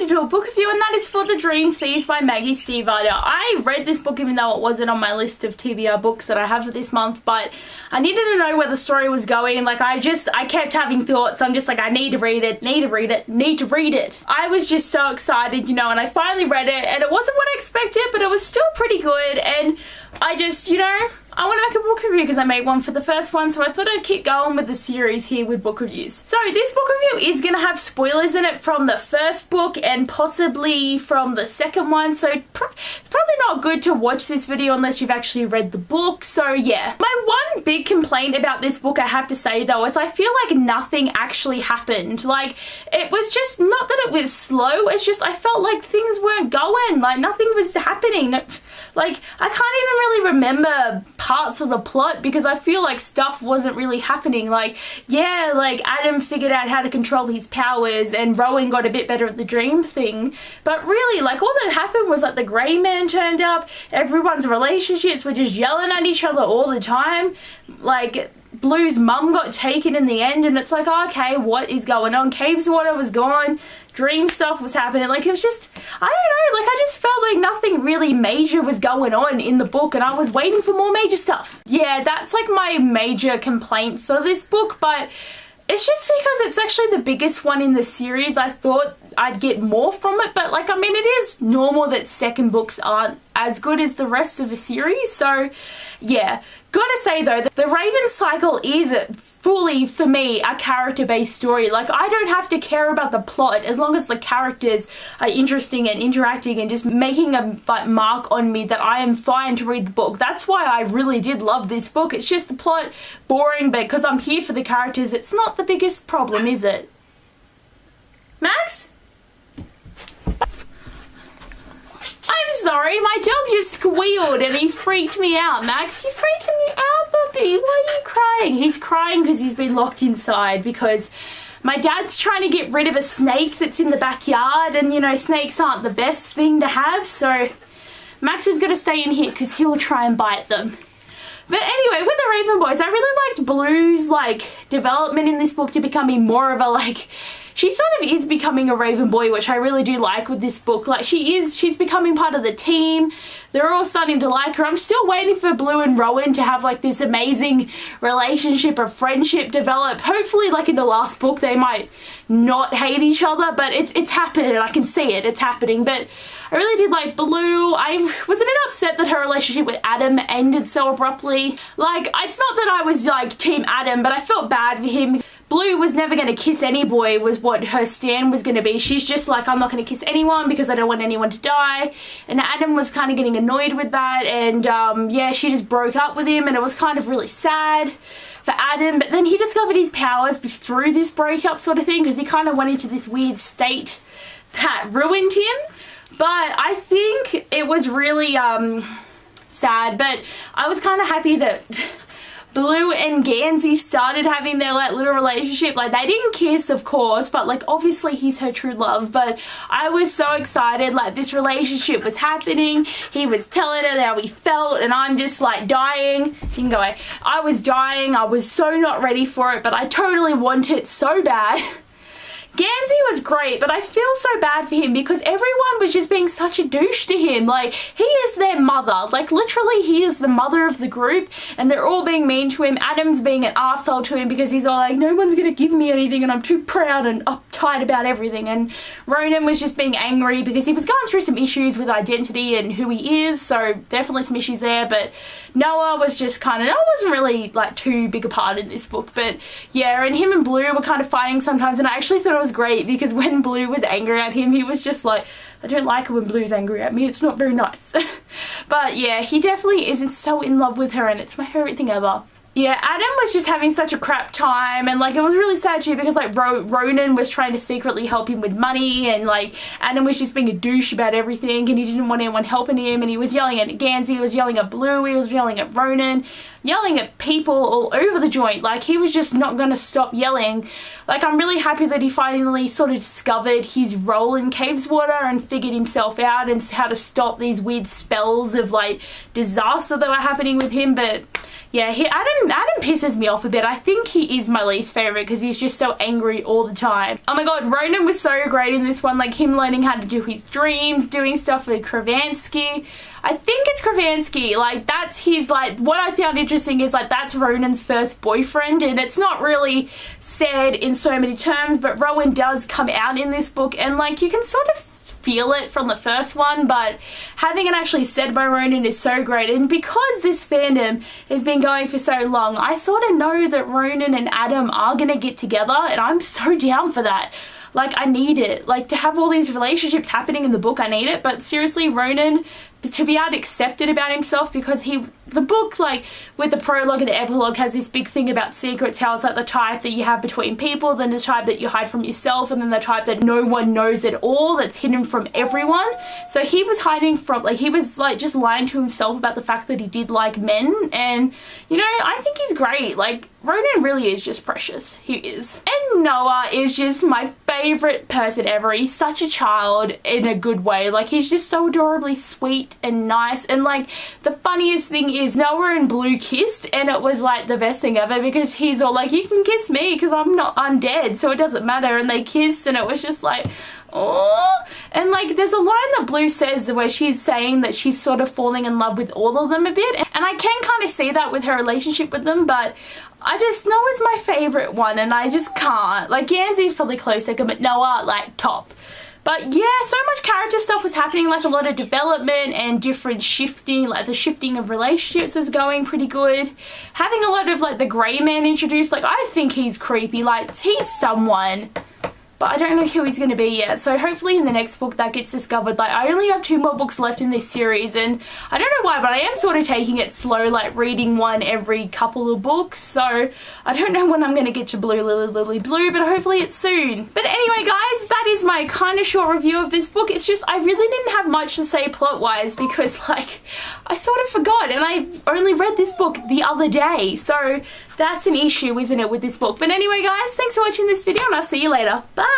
to do a book review, and that is for The Dreams, Thieves by Maggie Stiefvater. I read this book even though it wasn't on my list of TBR books that I have for this month, but I needed to know where the story was going. Like, I kept having thoughts. I'm just like, I need to read it, need to read it, need to read it. I was just so excited, you know, and I finally read it, and it wasn't what I expected, but it was still pretty good, and I just, you know, I want to make a book review because I made one for the first one, so I thought I'd keep going with the series here with book reviews. So this book review is going to have spoilers in it from the first book and possibly from the second one, so it's probably not good to watch this video unless you've actually read the book, so yeah. My one big complaint about this book, I have to say though, is I feel like nothing actually happened. Like, it was just, not that it was slow, it's just I felt like things weren't going, like nothing was happening. Like, I can't even really remember parts of the plot because I feel like stuff wasn't really happening. Like, yeah, like Adam figured out how to control his powers and Rowan got a bit better at the dream thing, but really, like, all that happened was like the grey man turned up, everyone's relationships were just yelling at each other all the time, like Blue's mum got taken in the end, and it's like, oh, okay, what is going on? Caves water was gone, dream stuff was happening. Like, it was just, I don't know, like, I just felt like nothing really major was going on in the book, and I was waiting for more major stuff. Yeah, that's like my major complaint for this book, but it's just because it's actually the biggest one in the series. I thought I'd get more from it, but like, I mean, it is normal that second books aren't as good as the rest of the series, so yeah. Gotta say though, the Raven cycle is fully, for me, a character-based story. Like, I don't have to care about the plot as long as the characters are interesting and interacting and just making a like mark on me, that I am fine to read the book. That's why I really did love this book. It's just the plot boring, but because I'm here for the characters, it's not the biggest problem, is it? Max? I'm sorry, my dog just squealed and he freaked me out. Max, you're freaking me out, puppy. Why are you crying? He's crying because he's been locked inside because my dad's trying to get rid of a snake that's in the backyard, and you know, snakes aren't the best thing to have, so Max is going to stay in here because he'll try and bite them. But anyway, with the Raven Boys, I really liked Blue's like development in this book to becoming more of a like, she sort of is becoming a Raven Boy, which I really do like with this book. Like, she's becoming part of the team. They're all starting to like her. I'm still waiting for Blue and Rowan to have like this amazing relationship or friendship develop. Hopefully, like in the last book, they might not hate each other, but it's happening. I can see it. It's happening. But I really did like Blue. I was a bit upset that her relationship with Adam ended so abruptly. Like, it's not that I was like Team Adam, but I felt bad for him. Blue was never going to kiss any boy was what her stand was going to be. She's just like, I'm not going to kiss anyone because I don't want anyone to die. And Adam was kind of getting annoyed with that, and yeah, she just broke up with him, and it was kind of really sad for Adam. But then he discovered his powers through this breakup sort of thing, because he kind of went into this weird state that ruined him. But I think it was really sad, but I was kind of happy that Blue and Gansey started having their like little relationship. Like, they didn't kiss, of course, but like obviously he's her true love. But I was so excited, like this relationship was happening. He was telling her how he felt, and I'm just like dying. You can go away. I was dying. I was so not ready for it, but I totally want it so bad. Gansey was great, but I feel so bad for him because everyone was just being such a douche to him. Like, he is their mother. Like, literally, he is the mother of the group, and they're all being mean to him. Adam's being an arsehole to him because he's all like, no one's gonna give me anything, and I'm too proud and uptight about everything. And Ronan was just being angry because he was going through some issues with identity and who he is, so definitely some issues there. But Noah was just kind of, Noah wasn't really like too big a part in this book, but yeah, and him and Blue were kind of fighting sometimes, and I actually thought it was great because when Blue was angry at him, he was just like, I don't like it when Blue's angry at me, it's not very nice. But yeah, he definitely isn't so in love with her, and it's my favorite thing ever. Yeah, Adam was just having such a crap time, and like it was really sad too because like Ronan was trying to secretly help him with money, and like Adam was just being a douche about everything, and he didn't want anyone helping him, and he was yelling at Gansey, he was yelling at Blue, he was yelling at Ronan, yelling at people all over the joint. Like, he was just not gonna stop yelling. Like, I'm really happy that he finally sort of discovered his role in Caves Water and figured himself out and how to stop these weird spells of like disaster that were happening with him. But yeah, Adam pisses me off a bit. I think he is my least favourite because he's just so angry all the time. Oh my god, Ronan was so great in this one, like him learning how to do his dreams, doing stuff with Kravansky. I think it's Kravansky, like that's his, like what I found interesting is like that's Ronan's first boyfriend, and it's not really said in so many terms, but Rowan does come out in this book, and like you can sort of feel it from the first one, but having it actually said by Ronan is so great. And because this fandom has been going for so long, I sort of know that Ronan and Adam are gonna get together, and I'm so down for that. Like, I need it. Like, to have all these relationships happening in the book, I need it. But seriously, Ronan, to be able to accept it about himself, because the book, like, with the prologue and the epilogue, has this big thing about secrets, how it's like the type that you have between people, then the type that you hide from yourself, and then the type that no one knows at all, that's hidden from everyone. So he was hiding from, like, he was, like, just lying to himself about the fact that he did like men, and, you know, I think he's great. Like, Ronan really is just precious. He is. And Noah is just my favourite person ever. He's such a child in a good way. Like, he's just so adorably sweet and nice. And, like, the funniest thing is Noah and Blue kissed, and it was, like, the best thing ever, because he's all like, you can kiss me because I'm dead, so it doesn't matter. And they kissed, and it was just like, oh. And like there's a line that Blue says where she's saying that she's sort of falling in love with all of them a bit, and I can kind of see that with her relationship with them, but I just, Noah's my favourite one, and I just can't. Like, Yanzi's probably close second, but Noah, like, top. But yeah, so much character stuff was happening, like a lot of development and different shifting, like the shifting of relationships is going pretty good. Having a lot of like the grey man introduced, like I think he's creepy, like he's someone. But I don't know who he's going to be yet, so hopefully in the next book that gets discovered. Like, I only have 2 more books left in this series, and I don't know why, but I am sort of taking it slow, like reading one every couple of books, so I don't know when I'm going to get to Blue Lily Blue, but hopefully it's soon. But anyway guys, that is my kind of short review of this book. It's just, I really didn't have much to say plot-wise, because like, I sort of forgot, and I only read this book the other day, so that's an issue, isn't it, with this book. But anyway guys, thanks for watching this video, and I'll see you later. Bye!